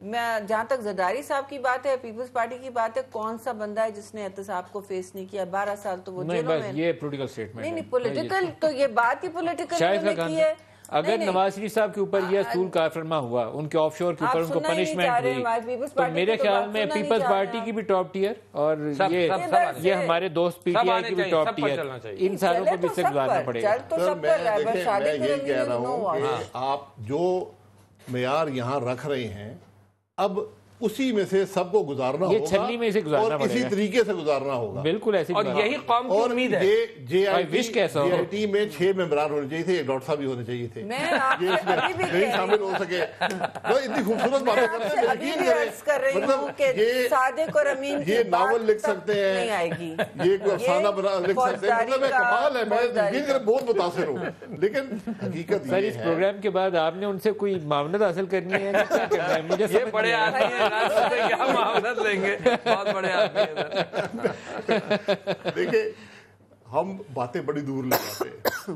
میں جہاں تک زرداری صاحب کی بات ہے، پیپلز پارٹی کی بات ہے، کون سا بندہ ہے جس نے احتساب کو فیس نہیں کیا؟ 12 سال تو وہ جیلوں میں. یہ پولیٹیکل سٹیٹمنٹ نہیں پولیٹیکل تو یہ بات ہی پولیٹیکل نے کی ہے. اگر نواز شریف صاحب کے اوپر یہ اصول کار فرما ہوا، ان کے آف شور کے اوپر ان کو پنشمنٹ ہوئی، تو میرے خیال میں پیپلز پارٹی کی بھی ٹاپ ٹیئر اور یہ ہمارے دوست پی ٹی آئی کی بھی ٹاپ ٹیئر، ان ساروں کو بھی سے گزارنا پڑے گا. میں یہ کہہ رہا ہوں کہ آپ جو معیار یہاں رکھ رہے ہیں اب اسی میں سے سب کو گزارنا ہوگا، یہ چھلی میں سے گزارنا اور اسی طریقے سے گزارنا ہوگا. بالکل ایسی، اور یہی قوم کی امید ہے. جے آئی ٹی میں 6 ممبران ہونے چاہیے تھے، ایک ڈاکٹر صاحب بھی ہونے چاہیے تھے، یہ اس میں نہیں شامل ہو سکے. اتنی خوبصورت باتیں کرتے ہیں، یقین کریں مطلب یہ ناول لکھ سکتے ہیں، یہ کوئی افسانہ بنا لکھ سکتے ہیں، مطلب کمال ہے. میں یقین کریں بہت متاثر ہوں، لیکن حقیقت سر اس پروگرام کے بعد آپ نے ان سے کوئی معاونت حاصل کرنی ہے، کیا کرنا ہے؟ مجھے یہ بڑے آدمی ہیں، کیا معاونت لیں گے، بہت بڑے آدمی ہیں. دیکھیں ہم باتیں بڑی دور لے جاتے ہیں.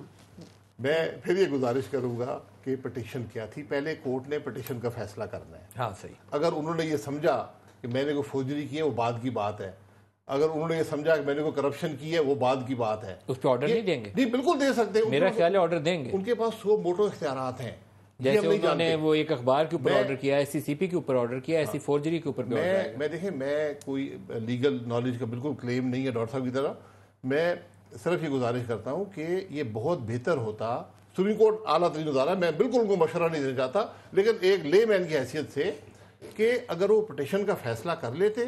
میں پھر یہ گزارش کروں گا کہ پٹیشن کیا تھی، پہلے کورٹ نے پٹیشن کا فیصلہ کرنا ہے. ہاں صحیح. اگر انہوں نے یہ سمجھا کہ میں نے کوئی فوجری کی ہے وہ بعد کی بات ہے، اگر انہوں نے یہ سمجھا کہ میں نے کوئی کرپشن کی ہے وہ بعد کی بات ہے. اس پہ آرڈر نہیں دیں گے؟ نہیں بالکل دے سکتے ہیں، میرا خیال ہے آرڈر دیں گے. ان کے پاس سو موٹو اختیارات ہیں. جیسے انہوں نے وہ ایک اخبار کے اوپر آرڈر کیا، ایس سی پی کے اوپر آرڈر کیا، ایسی فورجری کے اوپر بھی آرڈر. میں دیکھیں میں کوئی لیگل نالج کا بالکل کلیم نہیں ہے ڈاکٹر صاحب کی طرح. میں صرف یہ گزارش کرتا ہوں کہ یہ بہت بہتر ہوتا، سپریم کورٹ اعلیٰ ترین ادارہ ہے، میں بالکل ان کو مشورہ نہیں دینا چاہتا، لیکن ایک لے مین کی حیثیت سے کہ اگر وہ پٹیشن کا فیصلہ کر لیتے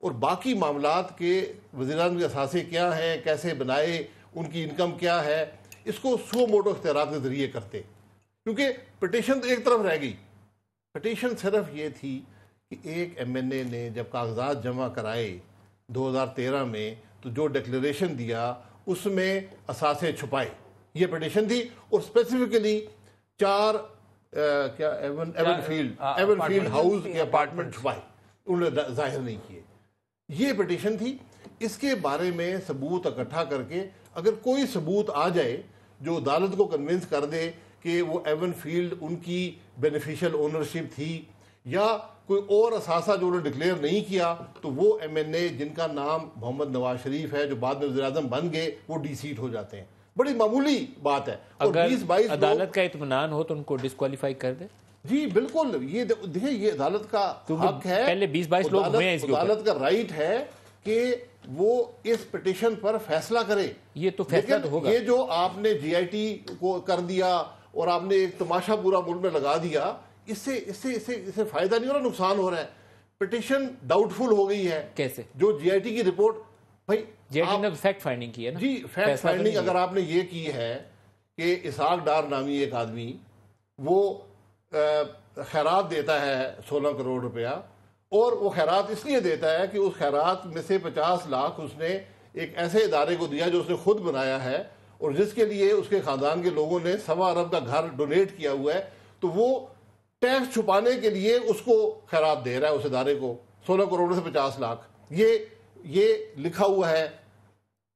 اور باقی معاملات کے وزیر اعظم کے اثاثے کیا ہیں، کیسے بنائے، ان کی انکم کیا ہے، اس کو سو موٹو اختیارات کے ذریعے کرتے. کیونکہ پٹیشن تو ایک طرف رہ گئی. پٹیشن صرف یہ تھی کہ ایک ایم این اے نے جب کاغذات جمع کرائے 2013 میں تو جو ڈکلیریشن دیا اس میں اثاثے چھپائے، یہ پٹیشن تھی. اور اسپیسیفکلی 4 ایون فیلڈ ہاؤس کے اپارٹمنٹ چھپائے، انہوں نے ظاہر نہیں کیے. یہ پٹیشن تھی. اس کے بارے میں ثبوت اکٹھا کر کے اگر کوئی ثبوت آ جائے جو عدالت کو کنونس کر دے کہ وہ ایون فیلڈ ان کی بینیفیشل اونرشپ تھی یا کوئی اور اثاثہ جو انہوں نے ڈکلیئر نہیں کیا، تو وہ ایم این اے جن کا نام محمد نواز شریف ہے جو بعد میں وزیر اعظم بن گئے وہ ڈی سیٹ ہو جاتے ہیں. بڑی معمولی بات ہے. اگر عدالت کا اطمینان ہو تو ان کو ڈسکوالیفائی کر دے. جی بالکل. یہ دیکھیں یہ عدالت کا حق ہے، پہلے 20-22 لوگ ہوئے ہیں اس کے اوپر. عدالت کا رائٹ ہے کہ وہ اس پٹیشن پر فیصلہ کرے. یہ تو فیصلہ تو ہوگا. یہ جو آپ نے جی آئی ٹی کو کر دیا اور آپ نے ایک تماشا پورا ملک میں لگا دیا، اس سے فائدہ نہیں ہو رہا، نقصان ہو رہا ہے. پٹیشن ڈاؤٹ فل ہو گئی ہے. کیسے؟ جو جی آئی ٹی کی رپورٹ، بھائی جی آئی ٹی نے فیکٹ فائنڈنگ کی ہے نا. جی فیکٹ فائنڈنگ اگر آپ نے یہ کی ہے کہ اسحاق ڈار نامی ایک آدمی وہ خیرات دیتا ہے 16 کروڑ روپیہ، اور وہ خیرات اس لیے دیتا ہے کہ اس خیرات میں سے 50 لاکھ اس نے ایک ایسے ادارے کو دیا جو اس نے خود بنایا ہے اور جس کے لیے اس کے خاندان کے لوگوں نے 1.25 ارب کا گھر ڈونیٹ کیا ہوا ہے. تو وہ ٹیکس چھپانے کے لیے اس کو خیرات دے رہا ہے، اس ادارے کو 16 کروڑ سے 50 لاکھ. یہ لکھا ہوا ہے.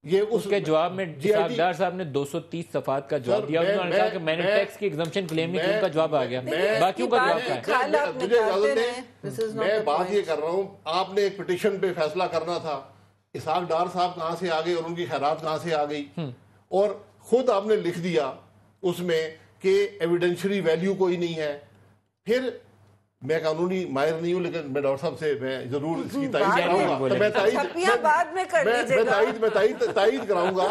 یہ اس کے جواب میں اسحاق ڈار صاحب نے 230 صفحات کا جواب دیا. انہوں نے کہا کہ میں نے ٹیکس کی ایگزمپشن کلیم نہیں کی. ان کا جواب آ گیا. باقیوں کا جواب کیا ہے؟ مجھے اجازت دیں، میں بات یہ کر رہا ہوں، آپ نے ایک پٹیشن پہ فیصلہ کرنا تھا. اسحاق ڈار صاحب کہاں سے آ گئے اور ان کی خیرات کہاں سے آ گئی؟ اور خود آپ نے لکھ دیا اس میں کہ ایویڈینشری ویلیو کوئی نہیں ہے. پھر میں قانونی ماہر نہیں ہوں لیکن میں ڈاکٹر صاحب سے میں ضرور اس کی تائید کراؤں گا. میں تائید کراؤں گا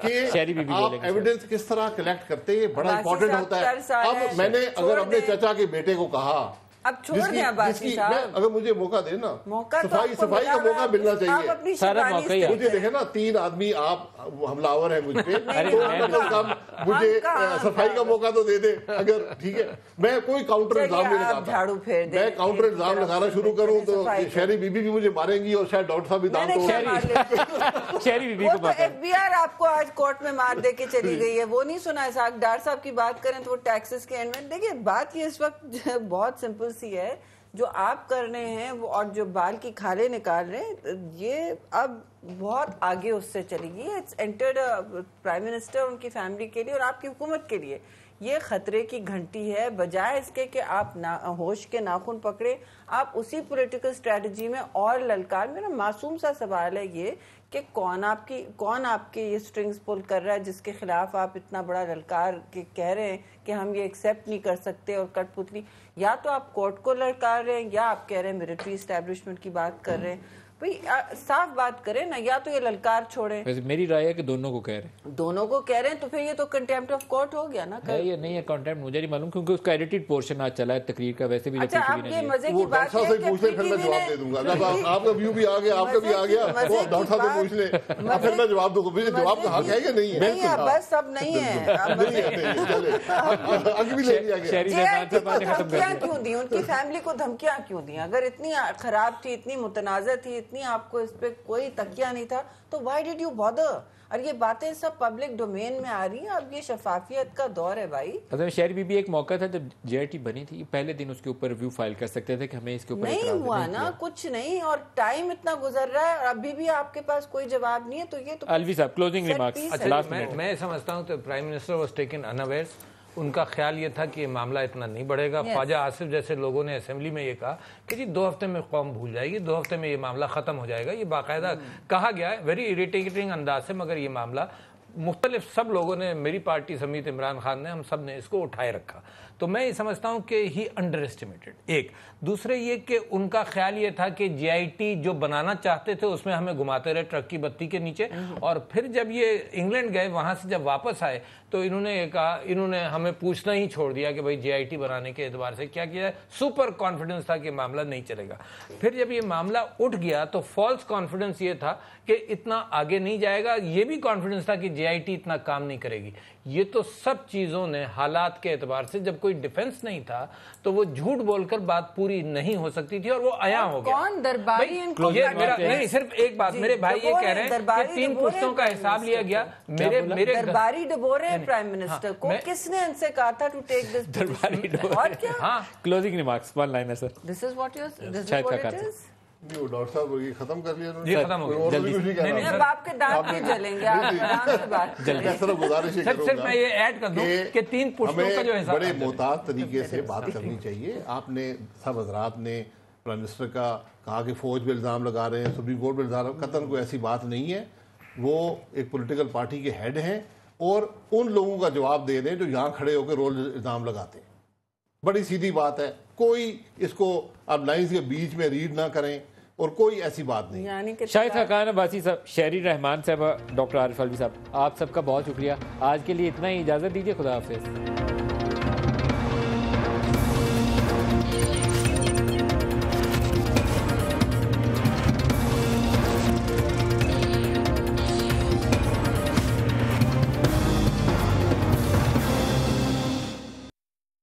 کہ آپ ایویڈنس کس طرح کلیکٹ کرتے ہیں، بڑا امپورٹنٹ ہوتا ہے. اب میں نے اگر اپنے چچا کے بیٹے کو کہا، اب چھوڑ دیں عباسی صاحب، اگر مجھے موقع دے نا، صفائی کا موقع ملنا چاہیے. سارا موقع ہی مجھے دیکھیں نا 3 آدمی آپ حملہ آور ہیں مجھ پہ، مجھے صفائی کا موقع تو دے دے. اگر ٹھیک ہے میں کوئی کاؤنٹر الزام نہیں لگاتا، میں کاؤنٹر الزام لگانا شروع کروں تو شہری بی بی بھی مجھے ماریں گی اور شاید ڈاکٹر صاحب بھی دام توڑ. شہری بی بی کو ایف بی آر آپ کو آج کورٹ میں مار دے کے چلی گئی ہے. وہ نہیں سنا. اسحاق ڈار صاحب کی بات کریں تو وہ ٹیکسز کے اینڈ میں دیکھیے بات یہ اس وقت بہت سمپل سی ہے. جو آپ کر رہے ہیں وہ اور جو بال کی کھالیں نکال رہے ہیں، یہ اب بہت آگے اس سے چلی گئی. اٹس انٹرڈ پرائم منسٹر ان کی فیملی کے لیے اور آپ کی حکومت کے لیے یہ خطرے کی گھنٹی ہے. بجائے اس کے کہ آپ ہوش کے ناخن پکڑے, آپ اسی پولیٹیکل اسٹریٹجی میں اور للکار. میرا معصوم سا سوال ہے یہ کہ کون آپ کے یہ سٹرنگز پل کر رہا ہے جس کے خلاف آپ اتنا بڑا للکار کہہ رہے ہیں کہ ہم یہ ایکسیپٹ نہیں کر سکتے اور کٹ پتلی. یا تو آپ کورٹ کو للکار رہے ہیں یا آپ کہہ رہے ہیں ملٹری اسٹیبلشمنٹ کی بات کر رہے ہیں. بھئی صاف بات کریں نا, یا تو یہ للکار چھوڑیں. میری رائے ہے کہ دونوں کو کہہ رہے ہیں, دونوں کو کہہ رہے ہیں, تو پھر یہ تو کنٹیمپٹ آف کورٹ ہو گیا نا. یہ نہیں ہے کنٹیمپٹ, مجھے نہیں معلوم کیونکہ اس کا ایڈیٹڈ پورشن آج چلا ہے تقریر کا. ویسے بھی اچھا آپ یہ مزے کی بات ہے کہ پھر میں جواب دے دوں گا. آپ کا ویو بھی آ گیا, آپ کا بھی آ گیا, وہ ڈاکٹر صاحب سے پوچھ لیں, پھر میں جواب دوں گا. مجھے جواب کا حق ہے کہ نہیں ہے؟ نہیں, بس اب نہیں ہے. حق بھی لے لیا گیا. دھمکیاں کیوں دی, ان کی فیملی کو دھمکیاں کیوں دی؟ اگر اتنی خراب تھی, اتنی متنازع تھی, اتنی آپ کو اس پہ کوئی تکیہ نہیں تھا, تو why did you bother? اور یہ باتیں سب پبلک ڈومین میں آ رہی ہیں. اب یہ شفافیت کا دور ہے بھائی. شہری بی بی ایک موقع تھا جب جے آئی ٹی بنی تھی, پہلے دن اس کے اوپر ریویو فائل کر سکتے تھے کہ ہمیں اس کے اوپر نہیں ہوا نا, کچھ نہیں, اور ٹائم اتنا گزر رہا ہے اور ابھی بھی آپ کے پاس کوئی جواب نہیں ہے. تو یہ تو الوی صاحب کلوزنگ ریمارکس. میں سمجھتا ہوں تو پرائم منسٹر واز ٹیکن اناویئرس. ان کا خیال یہ تھا کہ یہ معاملہ اتنا نہیں بڑھے گا. خواجہ آصف جیسے لوگوں نے اسمبلی میں یہ کہا کہ جی 2 ہفتے میں قوم بھول جائے گی, 2 ہفتے میں یہ معاملہ ختم ہو جائے گا. یہ باقاعدہ کہا گیا ہے ویری اریٹیٹنگ انداز سے, مگر یہ معاملہ مختلف سب لوگوں نے, میری پارٹی سمیت عمران خان نے, ہم سب نے اس کو اٹھائے رکھا. تو میں یہ سمجھتا ہوں کہ ہی انڈر اسٹیمیٹڈ. ایک دوسرے یہ کہ ان کا خیال یہ تھا کہ جے آئی ٹی جو بنانا چاہتے تھے اس میں ہمیں گھماتے رہے ٹرک کی بتی کے نیچے. اور پھر جب یہ انگلینڈ گئے, وہاں سے جب واپس آئے تو انہوں نے یہ کہا, انہوں نے ہمیں پوچھنا ہی چھوڑ دیا کہ بھائی جے آئی ٹی بنانے کے اعتبار سے کیا کیا ہے. سپر کانفیڈنس تھا کہ معاملہ نہیں چلے گا. پھر جب یہ معاملہ اٹھ گیا تو فالس کانفیڈنس یہ تھا کہ اتنا آگے نہیں جائے گا. یہ بھی کانفیڈنس تھا کہ جے آئی ٹی اتنا کام نہیں کرے گی. یہ تو سب چیزوں نے حالات کے اعتبار سے, جب کوئی ڈیفنس نہیں تھا تو وہ جھوٹ بول کر بات پوری نہیں ہو سکتی تھی, اور وہ عیاں ہو گیا. کون درباری ان کو نہیں, صرف ایک بات, میرے بھائی یہ کہہ رہے ہیں کہ 3 پشتوں کا حساب لیا گیا. میرے درباری ڈبو رہے ہیں پرائم منسٹر کو. کس نے ان سے کہا تھا ٹو ٹیک دس درباری؟ اور کیا closing remarks one liner sir. This is what it is. Doctor صاحب یہ ختم کر لیا, یہ ختم ہو گیا. اب آپ کے دانت نہیں جلیں گے, آپ دانت سے بات کریں. صرف گزارش صرف میں یہ ایڈ کر دوں کہ 3 پشتوں کا جو حساب بڑے محتاط طریقے سے بات کرنی چاہیے. آپ نے سب حضرات نے پرائم منسٹر کا کہا کہ فوج پہ الزام لگا رہے ہیں, سپریم کورٹ پہ الزام, قطعاً کوئی ایسی بات نہیں ہے. وہ ایک پولیٹیکل پارٹی کے ہیڈ ہیں اور ان لوگوں کا جواب دے رہے ہیں جو یہاں کھڑے ہو کے رول الزام لگاتے ہیں. بڑی سیدھی بات ہے, کوئی اس کو اب لائنز کے بیچ میں ریڈ نہ کریں, اور کوئی ایسی بات نہیں. شاہد خاقان عباسی صاحب, شہری رحمان صاحب, ڈاکٹر عارف الوی صاحب, آپ سب کا بہت شکریہ. آج کے لیے اتنا ہی, اجازت دیجیے. خدا حافظ.